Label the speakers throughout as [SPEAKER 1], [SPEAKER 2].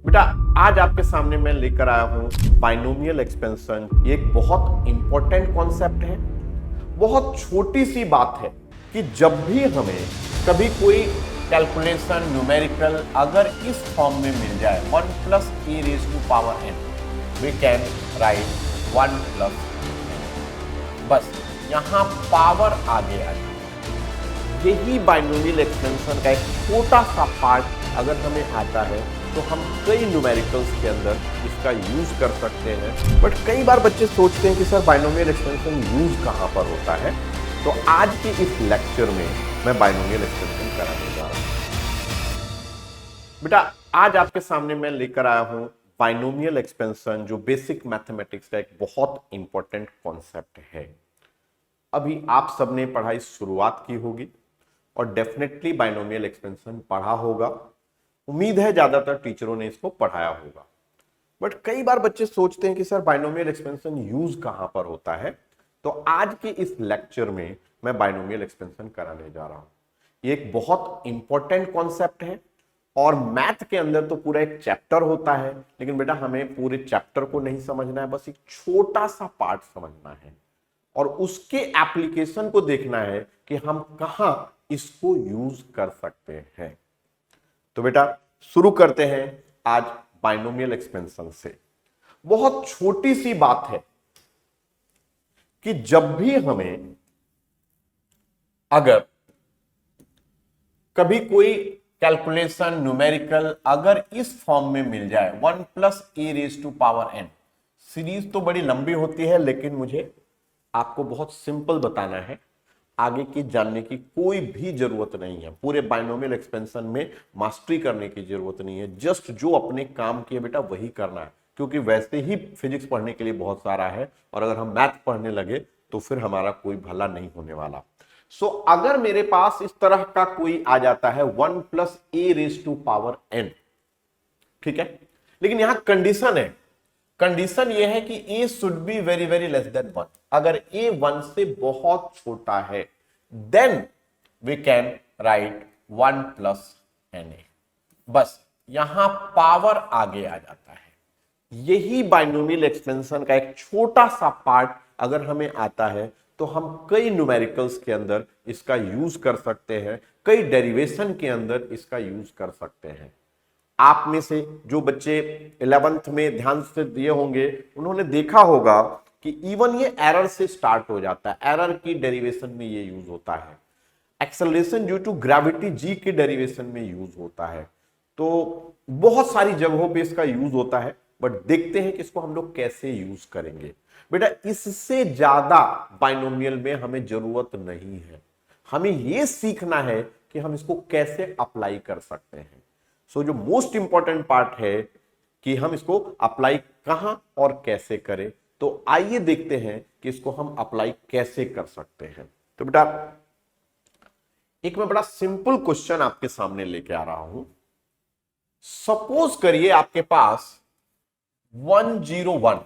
[SPEAKER 1] बेटा आज आपके सामने मैं लेकर आया हूं बाइनोमियल एक्सपेंशन। ये एक बहुत इंपॉर्टेंट कॉन्सेप्ट है। बहुत छोटी सी बात है कि जब भी हमें कभी कोई कैलकुलेशन न्यूमेरिकल अगर इस फॉर्म में मिल जाए 1 plus A raise to power N, we can write 1 plus N. बस यहां पावर आगे आ जाए। यही बाइनोमियल एक्सपेंशन का एक छोटा सा पार्ट अगर हमें आता है तो हम कई न्यूमेरिकल्स के अंदर इसका यूज कर सकते हैं। बट कई बार बच्चे सोचते हैं कि सर बाइनोमियल एक्सपेंशन यूज कहां पर होता है। तो आज के इस लेक्चर में मैं बाइनोमियल एक्सपेंशन कराने जा रहा हूं। बेटा आज आपके सामने मैं लेकर आया हूं बाइनोमियल एक्सपेंशन, जो बेसिक मैथमेटिक्स का एक बहुत इंपॉर्टेंट कॉन्सेप्ट है। अभी आप सबने पढ़ाई शुरुआत की होगी और डेफिनेटली बाइनोमियल एक्सपेंशन पढ़ा होगा। उम्मीद है ज्यादातर टीचरों ने इसको पढ़ाया होगा। बट कई बार बच्चे सोचते हैं कि सर बाइनोमियल एक्सपेंशन यूज कहां पर होता है। तो आज के इस लेक्चर में मैं बाइनोमियल एक्सपेंशन कराने जा रहा हूं। ये एक बहुत इंपॉर्टेंट कॉन्सेप्ट है और मैथ के अंदर तो पूरा एक चैप्टर होता है, लेकिन बेटा हमें पूरे चैप्टर को नहीं समझना है, बस एक छोटा सा पार्ट समझना है और उसके एप्लीकेशन को देखना है कि हम कहां इसको यूज कर सकते हैं। तो बेटा शुरू करते हैं आज बाइनोमियल एक्सपेंशन से। बहुत छोटी सी बात है कि जब भी हमें अगर कभी कोई कैलकुलेशन न्यूमेरिकल अगर इस फॉर्म में मिल जाए 1 plus A raise to power N. Series तो बड़ी लंबी होती है, लेकिन मुझे आपको बहुत सिंपल बताना है। आगे की जानने की कोई भी जरूरत नहीं है। पूरे बाइनोमियल एक्सपेंशन में मास्टरी करने की जरूरत नहीं है। जस्ट जो अपने काम किए बेटा वही करना है, क्योंकि वैसे ही फिजिक्स पढ़ने के लिए बहुत सारा है और अगर हम मैथ पढ़ने लगे तो फिर हमारा कोई भला नहीं होने वाला। सो अगर मेरे पास इस तरह का कोई आ जाता है 1 plus A raise to power N, ठीक है, लेकिन यहां कंडीशन है। कंडीशन यह है कि a should be very very less than 1। अगर a 1 से बहुत छोटा है then we can write 1 plus N A. बस यहां पावर आगे आ जाता है। यही बाइनोमियल एक्सपेंशन का एक छोटा सा पार्ट अगर हमें आता है तो हम कई न्यूमेरिकल्स के अंदर इसका यूज कर सकते हैं, कई डेरिवेशन के अंदर इसका यूज कर सकते हैं। आप में से जो बच्चे 11th में ध्यान से दिए होंगे उन्होंने देखा होगा कि इवन ये एरर से स्टार्ट हो जाता है। एरर की डेरिवेशन में ये यूज होता है। Acceleration due to gravity G के डेरिवेशन में यूज होता है। तो बहुत सारी जगहों पे इसका यूज होता है। बट देखते हैं कि इसको हम लोग कैसे यूज करेंगे। बेटा इससे ज्यादा बाइनोमियल में हमें जरूरत नहीं है। हमें यह सीखना है कि हम इसको कैसे अप्लाई कर सकते हैं। सो जो मोस्ट इंपॉर्टेंट पार्ट है कि हम इसको अप्लाई कहां और कैसे करें। तो आइए देखते हैं कि इसको हम अप्लाई कैसे कर सकते हैं। तो बेटा एक मैं बड़ा सिंपल क्वेश्चन आपके सामने लेके आ रहा हूं। सपोज करिए आपके पास 101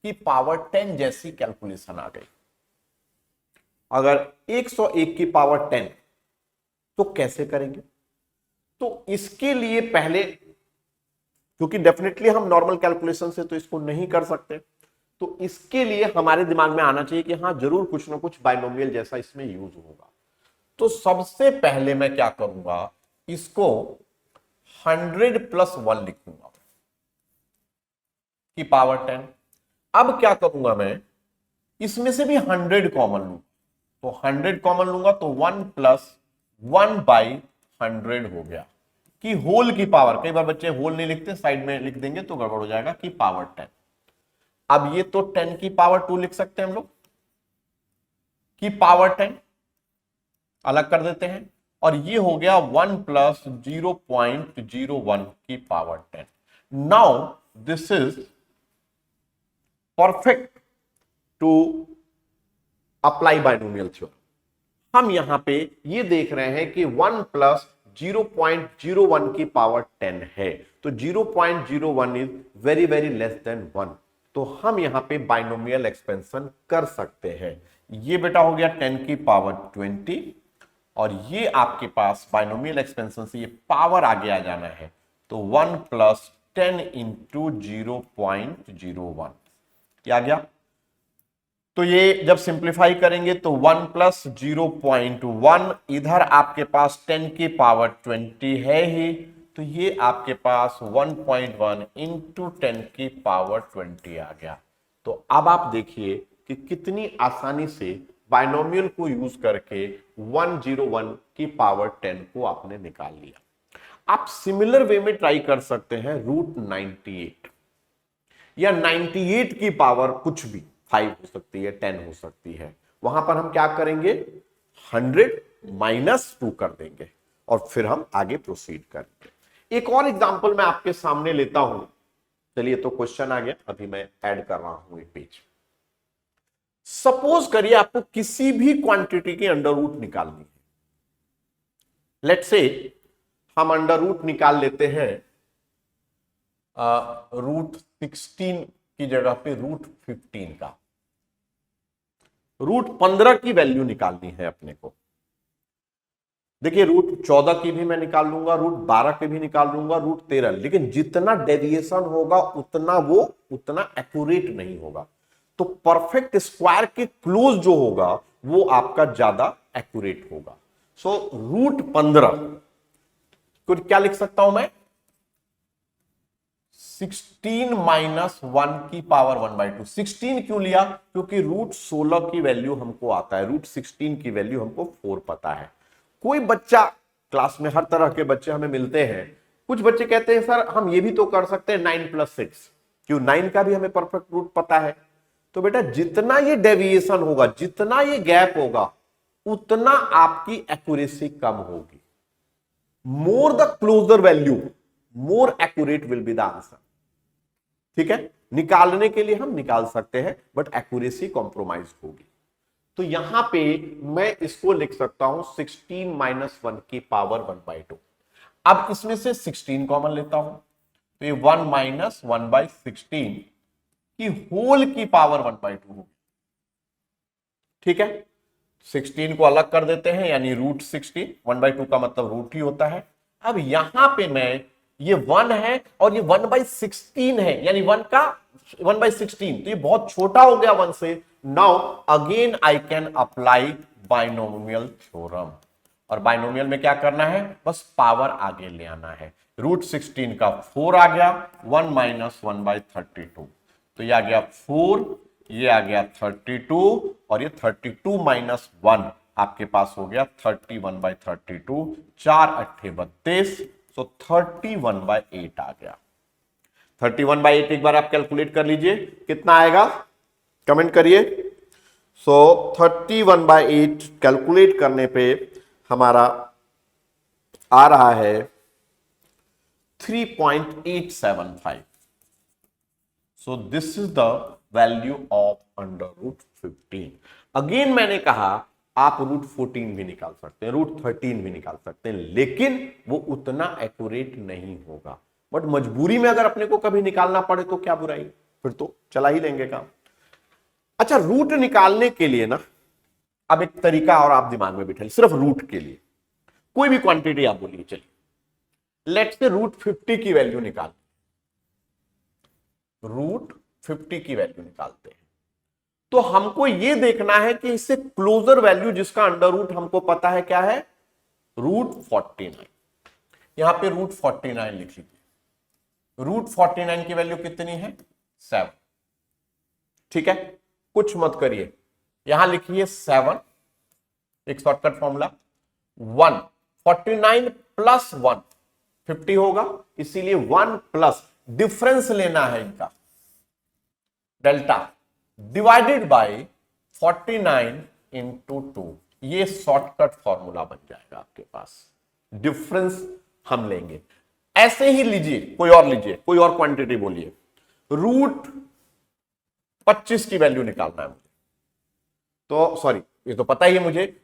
[SPEAKER 1] की पावर 10 जैसी कैलकुलेशन आ गई। अगर 101 की पावर 10 तो कैसे करेंगे। तो इसके लिए पहले, क्योंकि डेफिनेटली हम नॉर्मल कैलकुलेशन से तो इसको नहीं कर सकते, तो इसके लिए हमारे दिमाग में आना चाहिए कि हाँ जरूर कुछ ना कुछ बाइनोमियल जैसा इसमें यूज होगा। तो सबसे पहले मैं क्या करूंगा, इसको 100 प्लस 1 लिखूंगा की पावर 10। अब क्या करूंगा मैं, इसमें से भी 100 कॉमन लूंगा। तो 100 कॉमन लूंगा तो 1 प्लस 1 बाई 100 हो गया कि होल की पावर। कई बार बच्चे होल नहीं लिखते, साइड में लिख देंगे तो गड़बड़ हो जाएगा, की पावर 10। अब ये तो 10 की पावर 2 लिख सकते हैं हम लोग, की पावर 10 अलग कर देते हैं और ये हो गया 1 प्लस 0.01 की power 10। Now this is perfect to apply binomial theorem. हम यहां पे ये देख रहे हैं कि 1 प्लस 0.01 की पावर 10 है, तो 0.01 is very very less than 1। तो हम यहां पे बाइनोमियल एक्सपेंशन कर सकते हैं। ये बेटा हो गया 10 की पावर 20 और ये आपके पास बाइनोमियल एक्सपेंशन से ये पावर आगे आ जाना है, तो 1 प्लस 10 इंटू 0.01 क्या गया। तो ये जब सिंप्लीफाई करेंगे तो 1 प्लस 0.1, इधर आपके पास 10 की पावर 20 है ही, तो ये आपके पास 1.1 इंटू 10 की पावर 20 आ गया। तो अब आप देखिए कि कितनी आसानी से बाइनोमियल को यूज करके 101 की पावर 10 को आपने निकाल लिया। आप सिमिलर वे में ट्राई कर सकते हैं √98 या 98 की पावर कुछ भी 5 हो सकती है, 10 हो सकती है। वहां पर हम क्या करेंगे, 100 -2 कर देंगे और फिर हम आगे प्रोसीड करेंगे। एक और एग्जांपल मैं आपके सामने लेता हूं। चलिए, तो क्वेश्चन आ गया, अभी मैं ऐड कर रहा हूं एक पेज। सपोज करिए आपको किसी भी क्वांटिटी की अंडर रूट निकालनी है। लेट्स से हम अंडर रूट निकाल लेते हैं √16 की जगह पे √15 का। √15 की वैल्यू निकालनी है अपने को। देखिए, √14 की भी मैं निकाल लूंगा, √12 की भी निकाल लूंगा, √13, लेकिन जितना डेविएशन होगा उतना एक्यूरेट नहीं होगा। तो परफेक्ट स्क्वायर के क्लोज जो होगा वो आपका ज्यादा एक्यूरेट होगा। सो √15 को क्या लिख सकता हूं मैं, 16 - 1 की पावर 1/2। 16 क्यों लिया, क्योंकि √16 की वैल्यू हमको आता है, √16 की वैल्यू हमको 4 पता है। कोई बच्चा, क्लास में हर तरह के बच्चे हमें मिलते हैं, कुछ बच्चे कहते हैं सर हम ये भी तो कर सकते हैं 9 + 6, क्यों 9 का भी हमें परफेक्ट रूट पता है। तो बेटा जितना ये डेविएशन होगा, जितना ये गैप होगा, उतना आपकी एक्यूरेसी कम होगी। More the closer value, more accurate will be the answer. ठीक है, निकालने के लिए हम निकाल सकते हैं, बट एक्यूरेसी कॉम्प्रोमाइज होगी। तो यहां पे मैं इसको लिख सकता हूं 16 - 1 की पावर 1/2। अब इसमें से 16 कॉमन लेता हूं, तो ये 1 - 1/16 की होल की पावर 1/2 होगी। ठीक है, 16 को अलग कर देते हैं, यानी √16, 1/2 का मतलब रूट ही होता है। अब यहां पे मैं, ये 1 है और ये 1/16 है, यानी 1 का 1/16, तो ये बहुत छोटा हो गया 1 से। Now again I can apply binomial theorem. और बाइनोमियल में क्या करना है, बस पावर आगे ले आना है। √16 का 4 आ गया, 1 - 1/32, तो ये आ गया 4, ये आ गया 32, और ये 32 - 1 आपके पास हो गया 31/32, 4 8 32, तो 31/8 आ गया। 31/8 एक बार आप कैलकुलेट कर लीजिए कितना आएगा, कमेंट करिए। सो 31/8 कैलकुलेट करने पे हमारा आ रहा है 3.875। So this is the value of √15। Again मैंने कहा आप √14 भी निकाल सकते हैं, √13 भी निकाल सकते हैं, लेकिन वो उतना एक्यूरेट नहीं होगा। बट मजबूरी में अगर अपने को कभी निकालना पड़े तो क्या बुराई, फिर तो चला ही लेंगे काम। अच्छा, रूट निकालने के लिए ना, अब एक तरीका और आप दिमाग में बिठाइए, सिर्फ रूट के लिए कोई भी क्वांटिटी आप बोलिए। चलिए लेट्स से √50 की वैल्यू निकाल, √50 की वैल्यू निकालते हैं। तो हमको यह देखना है कि इससे क्लोजर वैल्यू जिसका अंडर रूट हमको पता है क्या है, √49। यहां पे √49 लिख लीजिए। √49 की वैल्यू कितनी है, 7। ठीक है, कुछ मत करिए, यहां लिखिए 7, एक शॉर्टकट फॉर्मूला 1, 49 + 1 50 होगा, इसीलिए 1 प्लस डिफरेंस लेना है इनका, डेल्टा, डिवाइडेड बाय 49 × 2। ये शॉर्टकट फॉर्मूला बन जाएगा आपके पास। डिफरेंस हम लेंगे, ऐसे ही लीजिए, कोई और लीजिए, कोई और क्वांटिटी बोलिए। √25 की वैल्यू निकालना है मुझे, तो सॉरी ये तो पता ही है मुझे,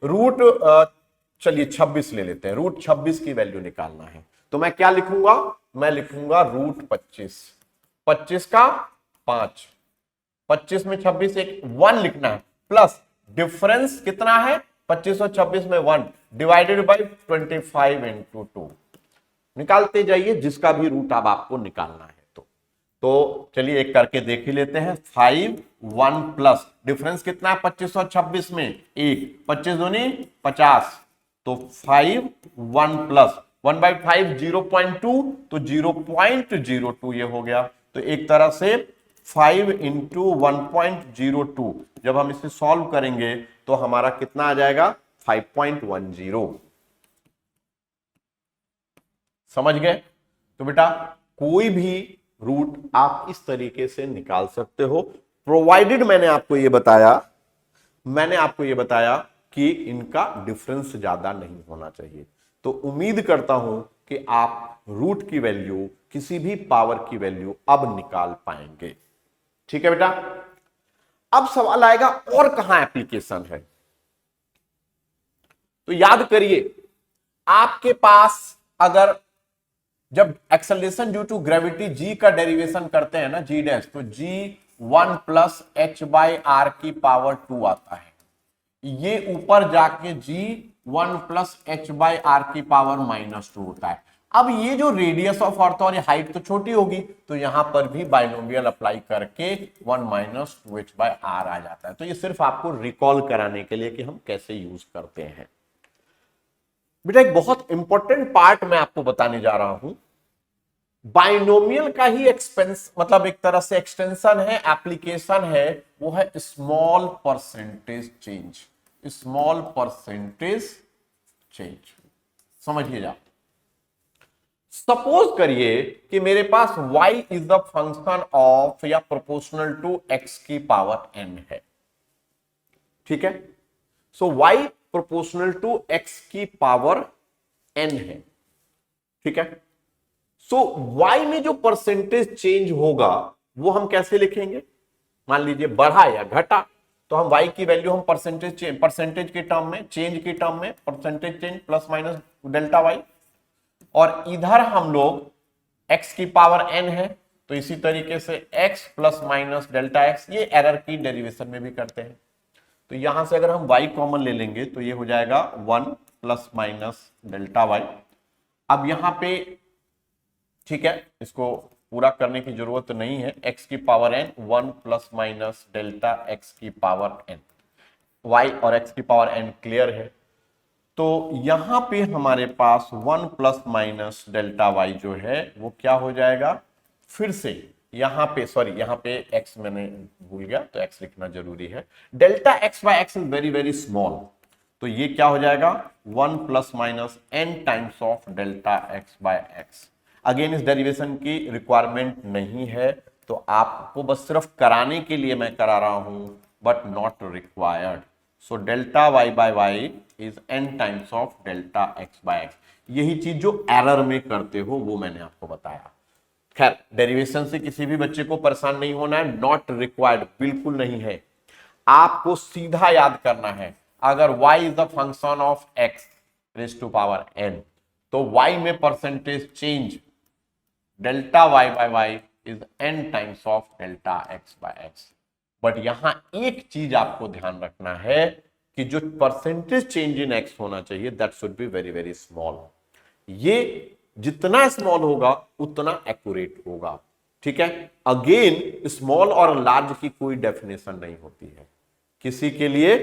[SPEAKER 1] चलिए 26 ले लेते हैं, √26 की वैल्यू निकालना है। तो मैं क्या लिखूंगा, मैं लिखूंगा √25, 25 का 5, 25 में 26 एक 1 लिखना है, प्लस डिफरेंस कितना है 25 और 26 में 1, डिवाइडेड बाय 25 × 2। निकालते जाइए, जिसका भी रूट अब आपको निकालना है। तो चलिए एक करके देख ही लेते हैं। 5 1 प्लस डिफरेंस कितना है 25 और 26 में, एक 25 दूनी 50, तो 5 1 प्लस 1/5 0.2, तो 0.02 ये हो गया। तो एक तरह से 5 इंटू 1.02 जब हम इसे सॉल्व करेंगे तो हमारा कितना आ जाएगा 5.10। समझ गए? तो बेटा कोई भी रूट आप इस तरीके से निकाल सकते हो, प्रोवाइडेड मैंने आपको ये बताया कि इनका डिफरेंस ज्यादा नहीं होना चाहिए। तो उम्मीद करता हूं कि आप रूट की वैल्यू, किसी भी पावर की वैल्यू अब निकाल पाएंगे। ठीक है बेटा, अब सवाल आएगा और कहां एप्लीकेशन है। तो याद करिए, आपके पास अगर जब acceleration due to gravity G का डेरिवेशन करते हैं ना जी डैश, तो जी 1 प्लस एच बाई आर की पावर 2 आता है। ये ऊपर जाके जी 1 प्लस एच बाई आर की पावर -2 होता है। अब ये जो रेडियस ऑफ अर्थ और हाइट तो छोटी होगी, तो यहां पर भी बाइनोमियल अप्लाई करके 1 माइनस 2h बाई आर आ जाता है। तो ये सिर्फ आपको रिकॉल कराने के लिए कि हम कैसे यूज करते हैं। बेटा एक बहुत इंपॉर्टेंट पार्ट मैं आपको बताने जा रहा हूं। बाइनोमियल का ही एक्सपेंस मतलब एक तरह से एक्सटेंशन है, एप्लीकेशन है, वो है small percentage change. Small percentage change समझिएगा। सपोज करिए कि मेरे पास y is the function of या प्रोपोर्शनल टू x की पावर n है। ठीक है, सो y प्रोपोर्शनल टू x की पावर n है। ठीक है, सो y में जो परसेंटेज चेंज होगा वो हम कैसे लिखेंगे? मान लीजिए बढ़ा या घटा, तो हम y की वैल्यू हम परसेंटेज के टर्म में, चेंज के टर्म में, percentage change plus minus delta y, और इधर हम लोग x की पावर n है, तो इसी तरीके से x plus minus delta x, ये एरर की डेरिवेशन में भी करते हैं। तो यहां से अगर हम y कॉमन ले लेंगे तो ये हो जाएगा 1 प्लस माइनस डेल्टा y। अब यहां पे ठीक है, इसको पूरा करने की जरूरत नहीं है, x की power n 1 plus minus delta x की पावर n, y और x की पावर n क्लियर है। तो यहां पे हमारे पास 1 प्लस माइनस डेल्टा y जो है वो क्या हो जाएगा, फिर से यहां पे यहां पे x मैंने भूल गया तो x लिखना जरूरी है। Delta x by x is very very small, तो ये क्या हो जाएगा 1 plus minus n times of delta x by x। Again इस डेरिवेशन की रिक्वायरमेंट नहीं है, तो आपको बस सिर्फ कराने के लिए मैं करा रहा हूं, but not required. So delta y by y is n times of delta x by x। यही चीज जो एरर में करते हो वो मैंने आपको बताया। खैर, डेरिवेशन से किसी भी बच्चे को परेशान नहीं होना है, नॉट रिक्वायर्ड बिल्कुल नहीं है। आपको सीधा याद करना है, अगर y is the function of x raise to power n, तो y में percentage change delta y by y is n times of delta x by x। But यहां एक चीज आपको ध्यान रखना है कि जो परसेंटेज चेंज इन x होना चाहिए that should be very very small. ये जितना स्मॉल होगा उतना एक्यूरेट होगा। ठीक है, अगेन स्मॉल और लार्ज की कोई डेफिनेशन नहीं होती है। किसी के लिए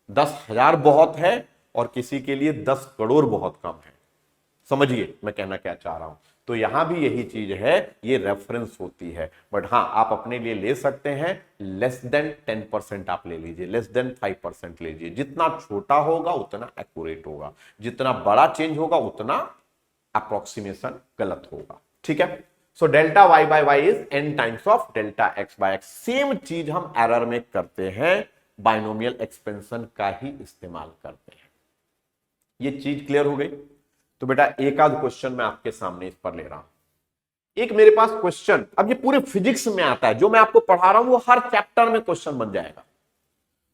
[SPEAKER 1] 10,000 बहुत है और किसी के लिए 10 करोड़ बहुत कम है। समझिए मैं कहना क्या चाह रहा हूं। तो यहां भी यही चीज है, ये रेफरेंस होती है। बट हाँ, आप अपने लिए ले सकते हैं लेस देन 10% आप ले लीजिए, लेस देन 5% लीजिए। जितना छोटा होगा उतना एक्यूरेट होगा, जितना बड़ा चेंज होगा उतना अप्रोक्सीमेशन गलत होगा। ठीक है, so delta y by y is n times of delta x by x। Same चीज हम एरर में करते हैं, बाइनोमियल एक्सपेंशन का ही इस्तेमाल करते हैं। ये चीज क्लियर हो गई? तो बेटा एक आध क्वेश्चन मैं आपके सामने इस पर ले रहा हूं। एक मेरे पास क्वेश्चन, अब ये पूरे फिजिक्स में आता है, जो मैं आपको पढ़ा रहा हूं वो हर चैप्टर में क्वेश्चन बन जाएगा।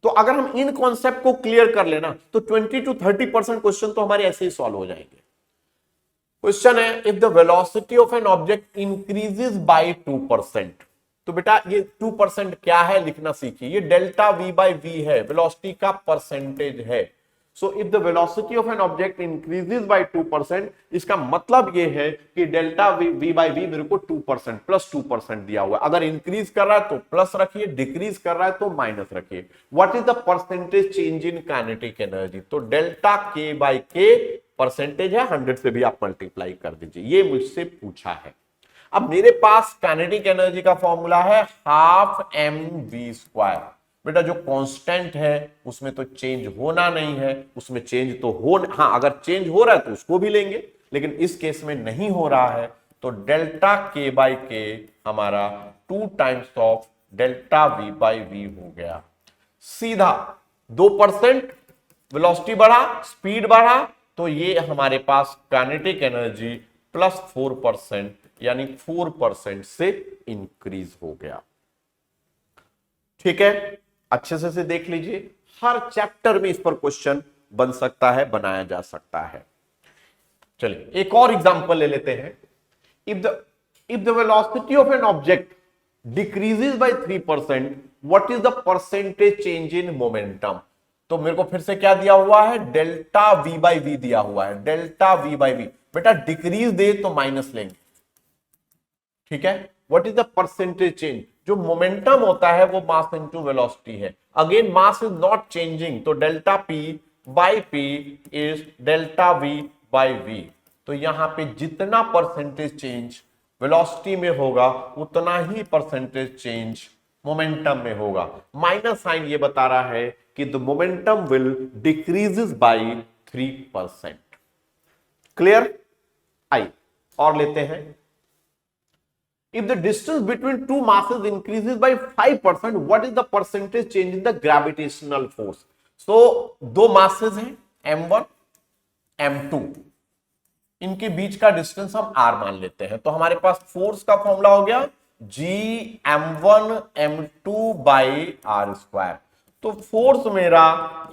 [SPEAKER 1] तो अगर हम इन कॉन्सेप्ट को क्लियर कर लेना तो 20 to 30% क्वेश्चन तो हमारे ऐसे ही सॉल्व हो जाएंगे। क्वेश्चन है, if the velocity of an object increases by 2%, तो बेटा ये 2% क्या है लिखना सीखिए। ये डेल्टा v बाय v है, वेलोसिटी का परसेंटेज है। So if the velocity of an object increases by 2%, इसका मतलब ये है कि डेल्टा वी बाई वी मेरे को 2% प्लस 2% दिया हुआ है। अगर इंक्रीज कर रहा है तो प्लस रखिए, डिक्रीज कर रहा है तो माइनस रखिए। What is the percentage change in kinetic energy? तो डेल्टा के बाई के परसेंटेज है, 100 से भी आप मल्टीप्लाई कर दीजिए, ये मुझसे पूछा है। अब मेरे पास काइनेटिक एनर्जी का फॉर्मूला है हाफ एम वी स्क्वायर। बेटा जो कांस्टेंट है उसमें तो चेंज होना नहीं है, उसमें चेंज तो हाँ अगर चेंज हो रहा है तो उसको भी लेंगे, लेकिन इस केस में नहीं हो रहा है, तो डेल्टा के बाई के हमारा 2 times of delta v by v हो गया। सीधा 2% वेलोसिटी बढ़ा, स्पीड बढ़ा, तो ये हमारे पास काइनेटिक एनर्जी प्लस 4% यानी 4% से इंक्रीज हो गया। ठीक है, अच्छे से देख लीजिए, हर चैप्टर में इस पर क्वेश्चन बन सकता है, बनाया जा सकता है। चलिए एक और एग्जांपल ले लेते हैं। If the velocity of an object decreases by 3%, what is the percentage change in momentum? तो मेरे को फिर से क्या दिया हुआ है? डेल्टा वी बाई वी दिया हुआ है, डेल्टा वी बाई वी। बेटा डिक्रीज दे तो माइनस लेंगे, ठीक है। What is the percentage change? जो मोमेंटम होता है वो मास इनटू वेलोसिटी है। Again mass is not changing, तो delta p by p is delta v by v. तो यहां पे जितना परसेंटेज चेंज वेलोसिटी में होगा उतना ही परसेंटेज चेंज मोमेंटम में होगा। माइनस साइन ये बता रहा है कि the momentum will decreases by 3%। Clear? आइए और लेते हैं। If the distance between two masses increases by 5%, what is the percentage change in the gravitational force? So दो masses हैं m1 m2, इनके बीच का डिस्टेंस हम r मान लेते हैं, तो हमारे पास फोर्स का फॉर्मूला हो गया g m1 m2 by r square. तो फोर्स मेरा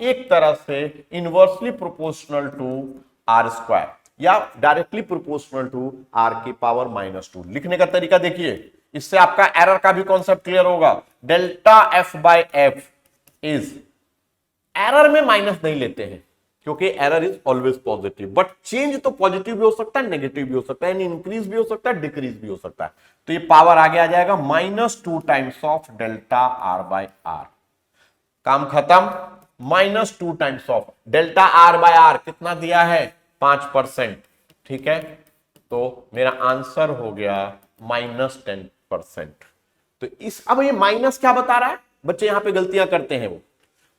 [SPEAKER 1] एक तरह से inversely proportional to r square या डायरेक्टली प्रोपोर्शनल टू आर की पावर -2। लिखने का तरीका देखिए, इससे आपका एरर का भी कॉन्सेप्ट क्लियर होगा। Delta F by F is, error में माइनस नहीं लेते हैं क्योंकि error is always positive, but change तो पॉजिटिव भी हो सकता है, नेगेटिव भी हो सकता है, इंक्रीज भी हो सकता है, डिक्रीज भी हो सकता है। तो ये पावर आगे आ जाएगा -2 times of delta r by r. काम खत्म। -2 times of delta r by r कितना दिया है? 5%। ठीक है, तो मेरा आंसर हो गया -10%। तो इस अब ये माइनस क्या बता रहा है? बच्चे यहां पे गलतियां करते हैं, वो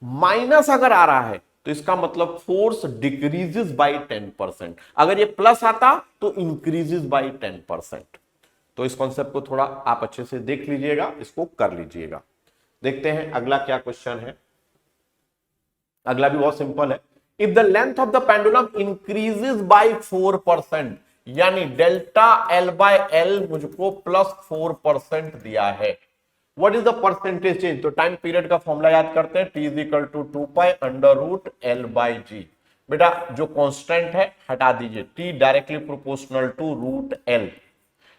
[SPEAKER 1] माइनस अगर आ रहा है तो इसका मतलब फोर्स डिक्रीजेस बाय 10%, अगर ये प्लस आता तो इंक्रीजेस बाय 10%। तो इस कॉन्सेप्ट को थोड़ा आप अच्छे से देख लीजिएगा, इसको कर लीजिएगा। देखते हैं अगला क्या क्वेश्चन है। अगला भी बहुत सिंपल है। If the length of the pendulum increases by 4%, यानी डेल्टा एल बाय एल मुझको +4% दिया है, what is the percentage change? तो टाइम पीरियड का फॉर्मूला याद करते हैं, T is equal to 2π√L/g। बेटा जो कांस्टेंट है हटा दीजिए, T directly proportional to √L,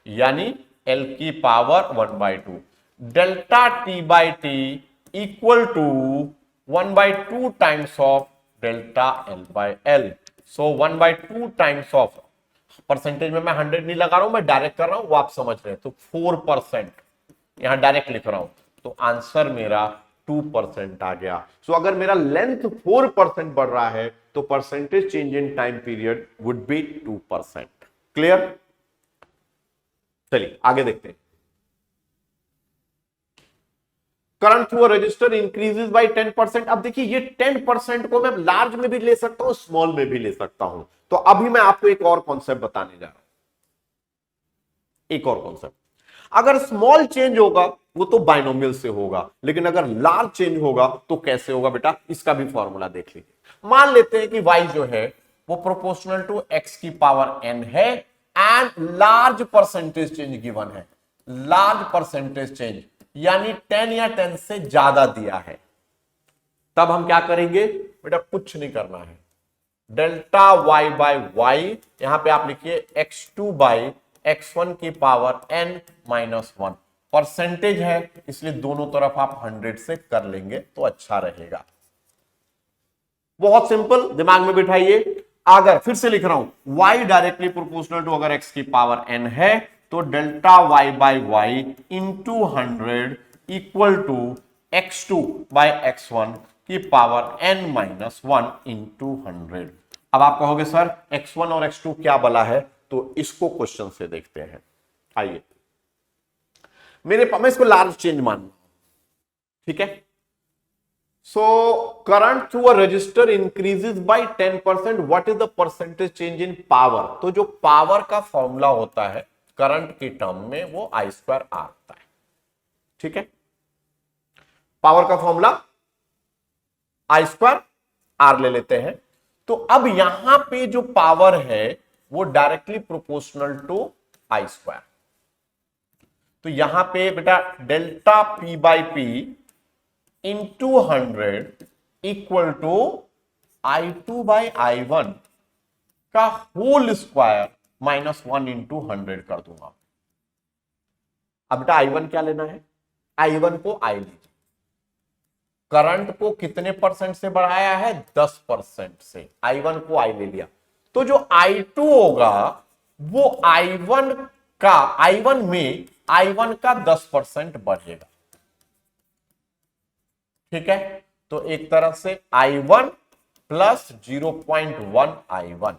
[SPEAKER 1] यानी L की power 1/2। Delta T by t equal to 1/2 times of delta L by L। So 1/2 times of, percentage में मैं 100 नहीं लगा रहा हूं, मैं डायरेक्ट कर रहा हूं, वो आप समझ रहे हैं। तो 4% यहां डायरेक्ट लिख रहा हूं, तो आंसर मेरा 2% आ गया। सो अगर मेरा लेंथ 4% बढ़ रहा है तो percentage change in time period would be 2%। Clear? चलिए आगे देखते हैं। Current through register increases by 10%। अब देखिए ये 10% को मैं लार्ज में भी ले सकता हूं, स्मॉल में भी ले सकता हूं। तो अभी मैं आपको एक और कॉन्सेप्ट बताने जा रहा हूं, एक और कॉन्सेप्ट। अगर स्मॉल चेंज होगा वो तो बाइनोमियल से होगा, लेकिन अगर लार्ज चेंज होगा तो कैसे होगा? बेटा इसका भी फॉर्मूला देख लीजिए। मान लेते हैं कि y जो है वो प्रोपोर्शनल टू x की पावर n है and large percentage change given है, लार्ज परसेंटेज चेंज यानी 10 या 10 से ज्यादा दिया है। तब हम क्या करेंगे? बेटा कुछ नहीं करना है, डेल्टा y बाय y, यहां पे आप लिखिए x2 बाई x1 की पावर n-1। परसेंटेज है इसलिए दोनों तरफ आप 100 से कर लेंगे तो अच्छा रहेगा। बहुत सिंपल, दिमाग में बिठाइए। अगर फिर से लिख रहा हूं, y डायरेक्टली प्रोपोर्शनल टू अगर x की पावर n है तो delta y by y into 100 equal to x2 by x1 की पावर n माइनस 1 इंटू 100। अब आप कहोगे सर x1 और x2 क्या बला है, तो इसको क्वेश्चन से देखते हैं। आइए, मैं इसको लार्ज चेंज मान, ठीक है। So current through a resistor increases by 10%, what is the percentage change in power. तो जो पावर का फॉर्मूला होता है करंट की टर्म में वो I स्क्वायर आर होता है, ठीक है। पावर का फॉर्मूला I स्क्वायर आर ले लेते हैं। तो अब यहां पे जो पावर है वो directly proportional to I square. तो यहां पे बेटा delta P by p into 100 equal to I2 by I1 का होल स्क्वायर माइनस 1 इंटू 100 कर दूंगा। अब बेटा I1 क्या लेना है, I1 को I लीजिए। करंट को कितने परसेंट से बढ़ाया है, 10% से। I1 को I ले लिया, तो जो I2 होगा वो I1 में I1 का 10% बढ़ेगा, ठीक है। तो एक तरह से I1 प्लस 0.1 I1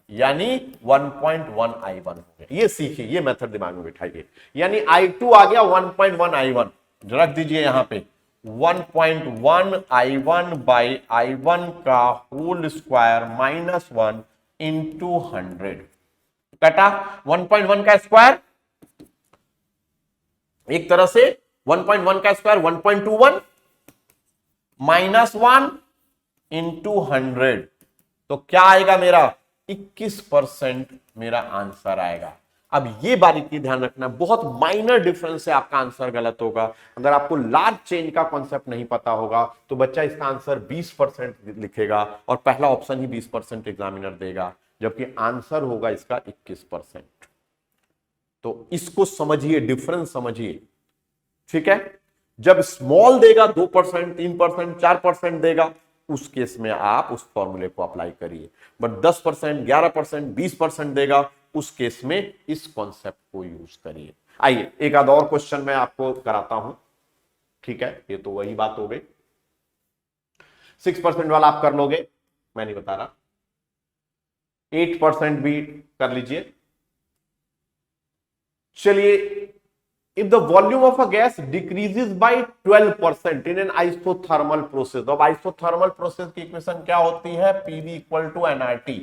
[SPEAKER 1] यानी 1.1 I1 हो गया। ये सीखिए, ये मेथड दिमाग में बिठाइए। यानी I2 आ गया 1.1 I1, रख दीजिए यहां पे 1.1 I1 बाई I1 का होल स्क्वायर माइनस 1 इंटू 100 कटा 1.1 का स्क्वायर, एक तरह से 1.1 का स्क्वायर 1.21 माइनस 1 इंटू 100, तो क्या आएगा मेरा 21% मेरा आंसर आएगा। अब ये बारीकी ध्यान रखना, बहुत माइनर डिफरेंस से आपका आंसर गलत होगा। अगर आपको लार्ज चेंज का कॉन्सेप्ट नहीं पता होगा तो बच्चा इसका आंसर 20% लिखेगा और पहला ऑप्शन ही 20% एग्जामिनर देगा, जबकि आंसर होगा इसका 21%। तो इसको समझिए, डिफरेंस समझिए, ठीक है। जब स्मॉल देगा 2%, 3%, 4% देगा, उस केस में आप उस फॉर्मूले को अप्लाई करिए। बट 10%, 11%, 20% देगा, उस केस में इस कॉन्सेप्ट को यूज करिए। आइए एक आध और क्वेश्चन मैं आपको कराता हूं, ठीक है। ये तो वही बात हो गई, 6% वाला आप कर लोगे, मैं नहीं बता रहा। 8% भी कर लीजिए। चलिए, if the volume of a gas decreases by 12% in an isothermal process, अब isothermal process की इक्वेशन क्या होती है, PV इक्वल टू nRT,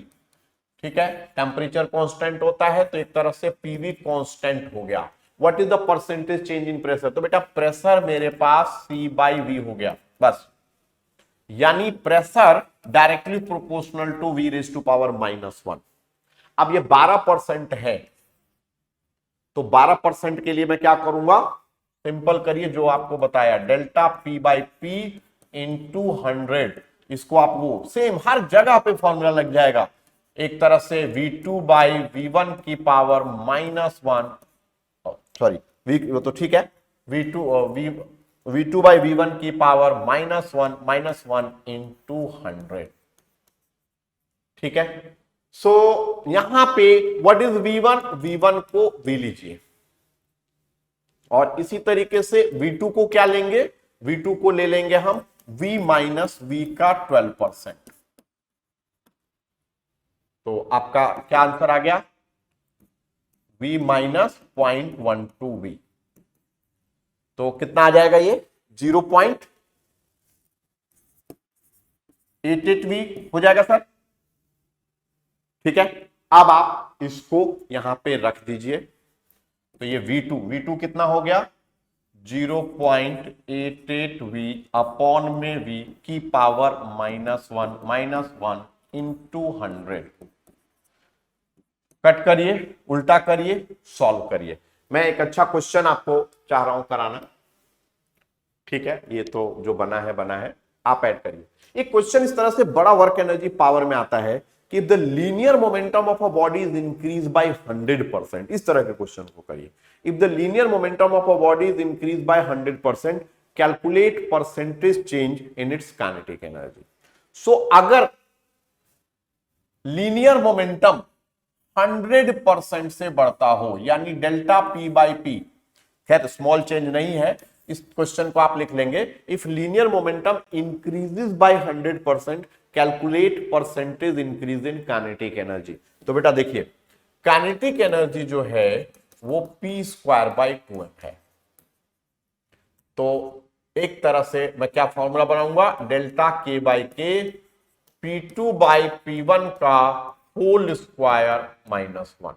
[SPEAKER 1] ठीक है। टेम्परेचर कांस्टेंट होता है तो एक तरह से PV कांस्टेंट हो गया। What is the percentage change in pressure, तो बेटा प्रेशर मेरे पास C बाई V हो गया बस, यानी pressure directly proportional to V raise to power minus 1। अब ये 12% है तो 12% के लिए मैं क्या करूंगा, सिंपल करिए जो आपको बताया, delta P by p into 100, इसको आप वो सेम हर जगह पे फॉर्मूला लग जाएगा। एक तरह से V2 बाई V1 की पावर माइनस 1, सॉरी वो तो ठीक है, V2 बाई V1 की पावर माइनस 1 इंटू 100, ठीक है। सो यहां पे व्हाट इज V1, V1 को V लीजिए और इसी तरीके से V2 को क्या लेंगे, V2 को ले लेंगे हम V माइनस V का 12%। तो आपका क्या आंसर आ गया, V माइनस 0.12V। तो कितना आ जाएगा ये 0.88V हो जाएगा सर, ठीक है। अब आप इसको यहां पे रख दीजिए, तो ये V2 कितना हो गया 0.88V अपॉन में V की पावर माइनस 1 इंटू 100। कट करिए, उल्टा करिए, सॉल्व करिए। मैं एक अच्छा क्वेश्चन आपको चाह रहा हूं कराना, ठीक है। ये तो जो बना है आप ऐड करिए। एक क्वेश्चन इस तरह से बड़ा वर्क एनर्जी पावर में आता है कि the linear momentum of a body is increase by 100%, इस तरह के क्वेश्चन को करिए। If the linear momentum of a body is increase by 100%, calculate percentage change in its kinetic energy. So अगर लीनियर मोमेंटम 100% से बढ़ता हो, यानी डेल्टा पी बाई पी, खैर स्मॉल चेंज नहीं है, इस क्वेश्चन को आप लिख लेंगे, if linear momentum increases by 100% calculate percentage increase in kinetic energy. तो बेटा देखिए, काइनेटिक एनर्जी जो है वो पी स्क्वायर बाई 2m है। तो एक तरह से मैं क्या फॉर्मूला बनाऊंगा, डेल्टा के बाई के P2 बाई P1 का whole square minus 1,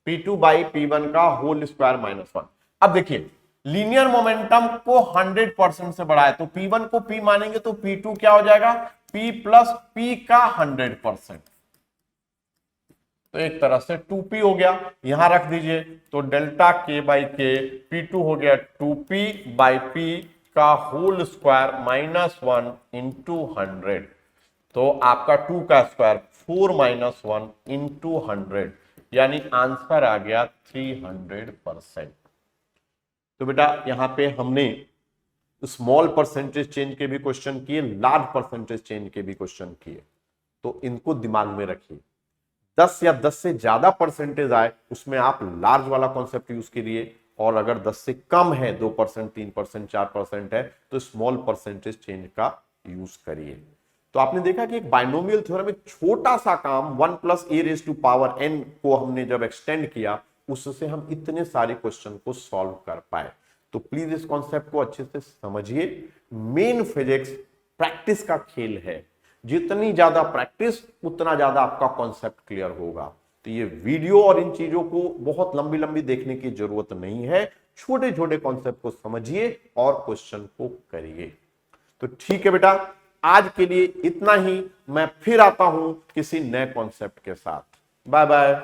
[SPEAKER 1] P2 by P1 का होल स्क्वायर माइनस 1। अब देखिए लीनियर मोमेंटम को 100% से बढ़ाए तो P1 को P मानेंगे तो P2 क्या हो जाएगा, P प्लस P का 100%, तो एक तरह से 2P हो गया, यहां रख दीजिए, तो डेल्टा के बाई के P2 हो गया 2P बाई P का होल स्क्वायर माइनस 1 इंटू 100, तो आपका 2 का स्क्वायर 4 माइनस 1 इंटू 100, यानी आंसर आ गया 300%। तो बेटा यहां पे हमने स्मॉल परसेंटेज चेंज के भी क्वेश्चन किए, लार्ज परसेंटेज चेंज के भी क्वेश्चन किए, तो इनको दिमाग में रखिए। 10 या 10 से ज्यादा परसेंटेज आए उसमें आप लार्ज वाला कॉन्सेप्ट यूज करिए, और अगर 10 से कम है, 2%, 3%, 4% है, तो स्मॉल परसेंटेज चेंज का यूज करिए। तो आपने देखा कि एक बाइनोमियल थ्योरम एक छोटा सा काम 1 plus A raise to power n को हमने जब एक्सटेंड किया, उससे हम इतने सारे क्वेश्चन को सॉल्व कर पाए। तो प्लीज इस कॉन्सेप्ट को अच्छे से समझिए। मेन फिजिक्स प्रैक्टिस का खेल है, जितनी ज्यादा प्रैक्टिस उतना ज्यादा आपका कॉन्सेप्ट क्लियर होगा। तो ये वीडियो और इन चीजों को बहुत लंबी लंबी देखने की जरूरत नहीं है, छोटे छोटे कॉन्सेप्ट को समझिए और क्वेश्चन को करिए। तो ठीक है बेटा, आज के लिए इतना ही, मैं फिर आता हूं किसी नए कॉन्सेप्ट के साथ। Bye bye.